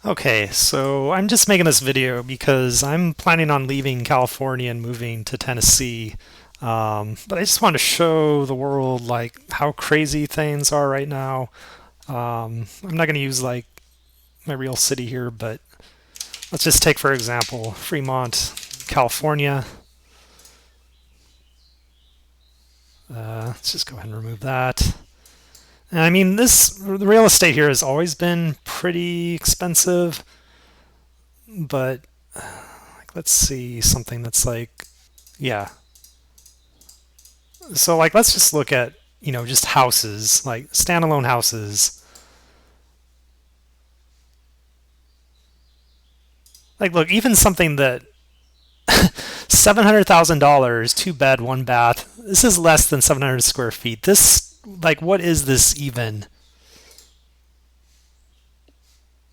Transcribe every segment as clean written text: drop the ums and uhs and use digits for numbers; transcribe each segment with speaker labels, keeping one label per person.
Speaker 1: Okay, so I'm just making this video because I'm planning on leaving California and moving to Tennessee. But I just want to show the world like how crazy things are right now. I'm not going to use like my real city here, but let's just take for example Fremont, California. Let's just go ahead and remove that. And I mean, the real estate here has always been pretty expensive, but like, let's see something that's like, yeah. So like, let's just look at just houses, like standalone houses. Like, look, even something that $700,000, two bed, one bath. This is less than 700 square feet. This like, what is this even?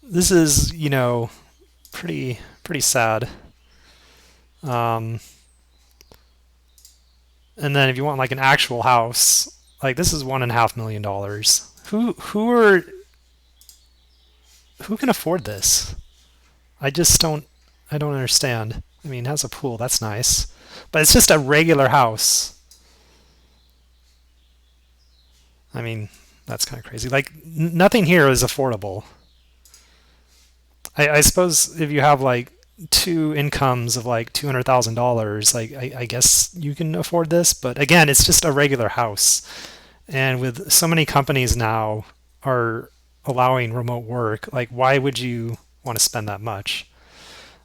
Speaker 1: This is pretty sad. Um, and then if you want like an actual house, like this is $1.5 million. Who can afford this? I just don't I don't understand. I mean, it has a pool, that's nice. But it's just a regular house. I mean, that's kind of crazy. Like nothing here is affordable. I suppose if you have like two incomes of like $200,000, like I guess you can afford this. But again, it's just a regular house. And with so many companies now are allowing remote work, like why would you want to spend that much?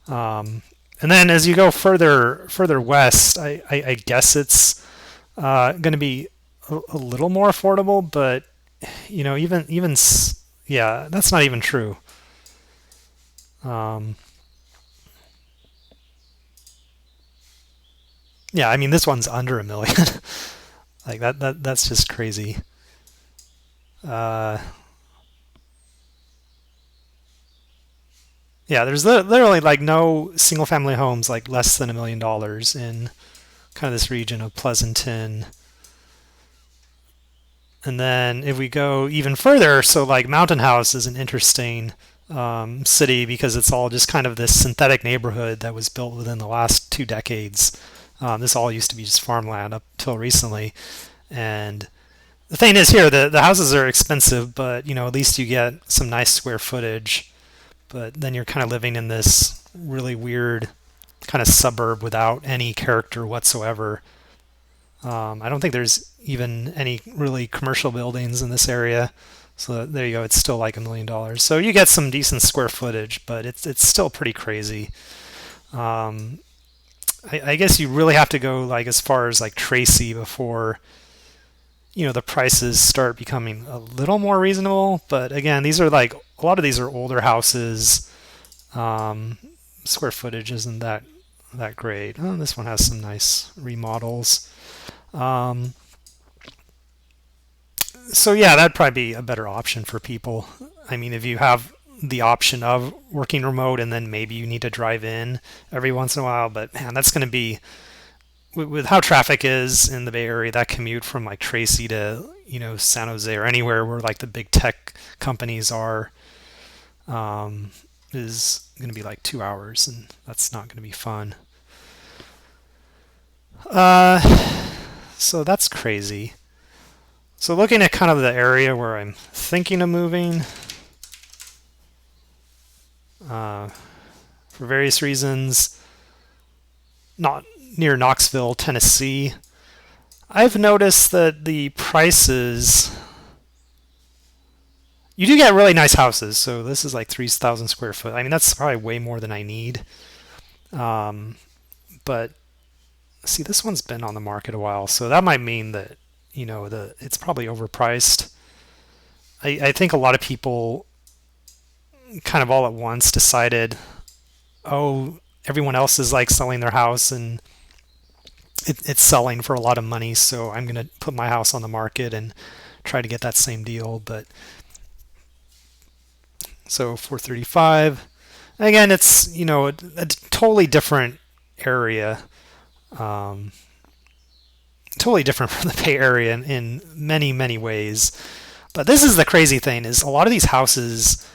Speaker 1: Um, and then as you go further west, I guess it's going to be a little more affordable, but even yeah, that's not even true. Um, yeah, I mean this one's under a million. Like that's just crazy. Uh, yeah, there's literally like no single family homes like less than $1 million in kind of this region of Pleasanton. And then if we go even further, so like Mountain House is an interesting city because it's all just kind of this synthetic neighborhood that was built within the last 2 decades. This all used to be just farmland up till recently. And the thing is here, the houses are expensive, but at least you get some nice square footage. But then you're kind of living in this really weird kind of suburb without any character whatsoever. I don't think there's even any really commercial buildings in this area. So there you go. It's still like $1 million. So you get some decent square footage, but it's still pretty crazy. Um, I guess you really have to go like as far as like Tracy before the prices start becoming a little more reasonable. But again, these are like a lot of these are older houses. Um, Square footage isn't that great. Oh, this one has some nice remodels. Um, so yeah, that'd probably be a better option for people. I mean, if you have the option of working remote and then maybe you need to drive in every once in a while, but man, that's going to be with how traffic is in the Bay Area, that commute from like Tracy to San Jose or anywhere where like the big tech companies are, um, is going to be like 2 hours, and that's not going to be fun. Uh, so that's crazy. So looking at kind of the area where I'm thinking of moving, uh, for various reasons, not near Knoxville, Tennessee, I've noticed that the prices, you do get really nice houses. So this is like 3,000 square foot. I mean, that's probably way more than I need. Um, but see, this one's been on the market a while, so that might mean that it's probably overpriced. I think a lot of people kind of all at once decided, oh, everyone else is like selling their house and it's selling for a lot of money, so I'm going to put my house on the market and try to get that same deal. But so 435. Again, it's a totally different area, um, totally different from the Bay Area in many ways. But this is the crazy thing: is a lot of these houses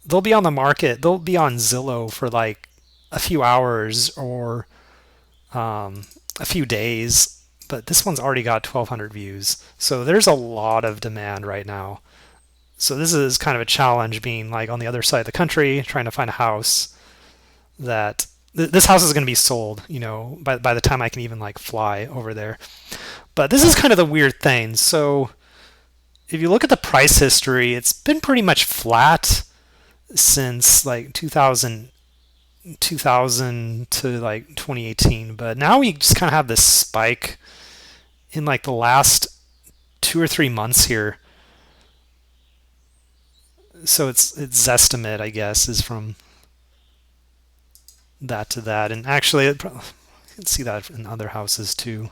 Speaker 1: they'll be on the market. They'll be on Zillow for like a few hours or a few days. But this one's already got 1,200 views. So there's a lot of demand right now. So this is kind of a challenge being like on the other side of the country, trying to find a house that this house is going to be sold, by the time I can even like fly over there. But this is kind of the weird thing. So if you look at the price history, it's been pretty much flat since like 2000 to like 2018. But now we just kind of have this spike in like the last 2 or 3 months here. So its estimate, I guess, is from that to that. And actually, you can see that in other houses too.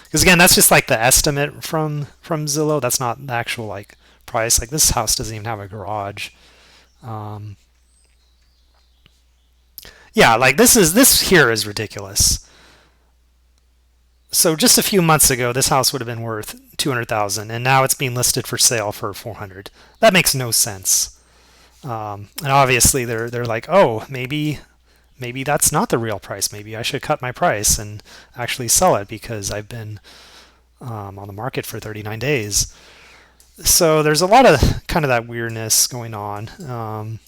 Speaker 1: Because again, that's just like the estimate from Zillow. That's not the actual like price. Like this house doesn't even have a garage. Um, yeah, like this here is ridiculous. So just a few months ago, this house would have been worth 200,000, and now it's being listed for sale for 400. That makes no sense. And obviously, they're like, oh, maybe that's not the real price. Maybe I should cut my price and actually sell it because I've been on the market for 39 days. So there's a lot of kind of that weirdness going on.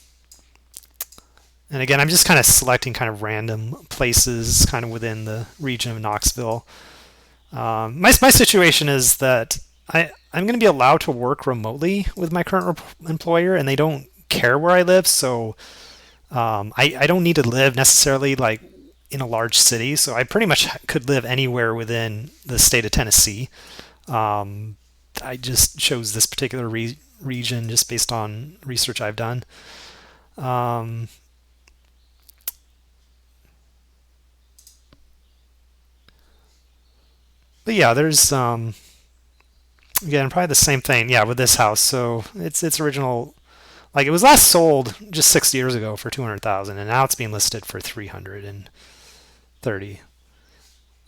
Speaker 1: And again, I'm just kind of selecting kind of random places kind of within the region of Knoxville. My situation is that I'm going to be allowed to work remotely with my current employer, and they don't care where I live. So I don't need to live necessarily like in a large city. So I pretty much could live anywhere within the state of Tennessee. I just chose this particular region just based on research I've done. Um, but yeah, there's again probably the same thing. Yeah, with this house. So it's original. Like it was last sold just 6 years ago for 200,000, and now it's being listed for 330.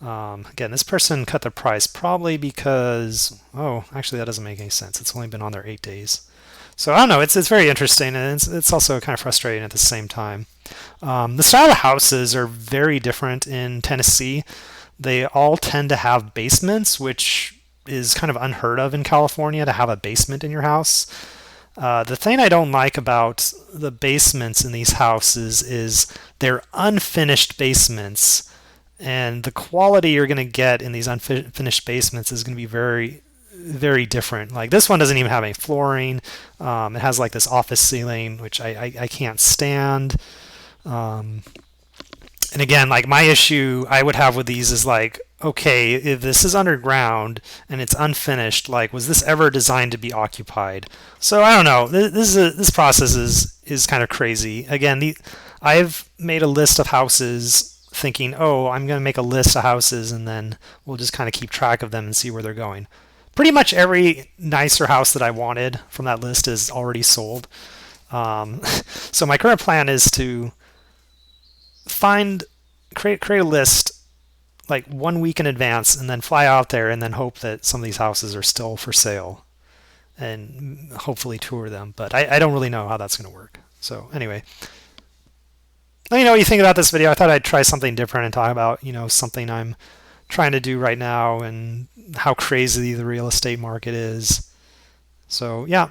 Speaker 1: Again, this person cut the price probably because actually that doesn't make any sense. It's only been on there 8 days. So I don't know. It's very interesting, and it's also kind of frustrating at the same time. The style of houses are very different in Tennessee. They all tend to have basements, which is kind of unheard of in California to have a basement in your house. The thing I don't like about the basements in these houses is they're unfinished basements, and the quality you're going to get in these unfinished basements is going to be very, very different. Like this one doesn't even have any flooring. It has like this office ceiling, which I can't stand. Um, and again, like my issue I would have with these is like, okay, if this is underground and it's unfinished, like was this ever designed to be occupied? So I don't know. This process is kind of crazy. Again, I've made a list of houses thinking, oh, I'm going to make a list of houses and then we'll just kind of keep track of them and see where they're going. Pretty much every nicer house that I wanted from that list is already sold. So my current plan is to create a list like 1 week in advance and then fly out there and then hope that some of these houses are still for sale and hopefully tour them. But I don't really know how that's going to work. So anyway, let me know what you think about this video. I thought I'd try something different and talk about, something I'm trying to do right now and how crazy the real estate market is. So yeah,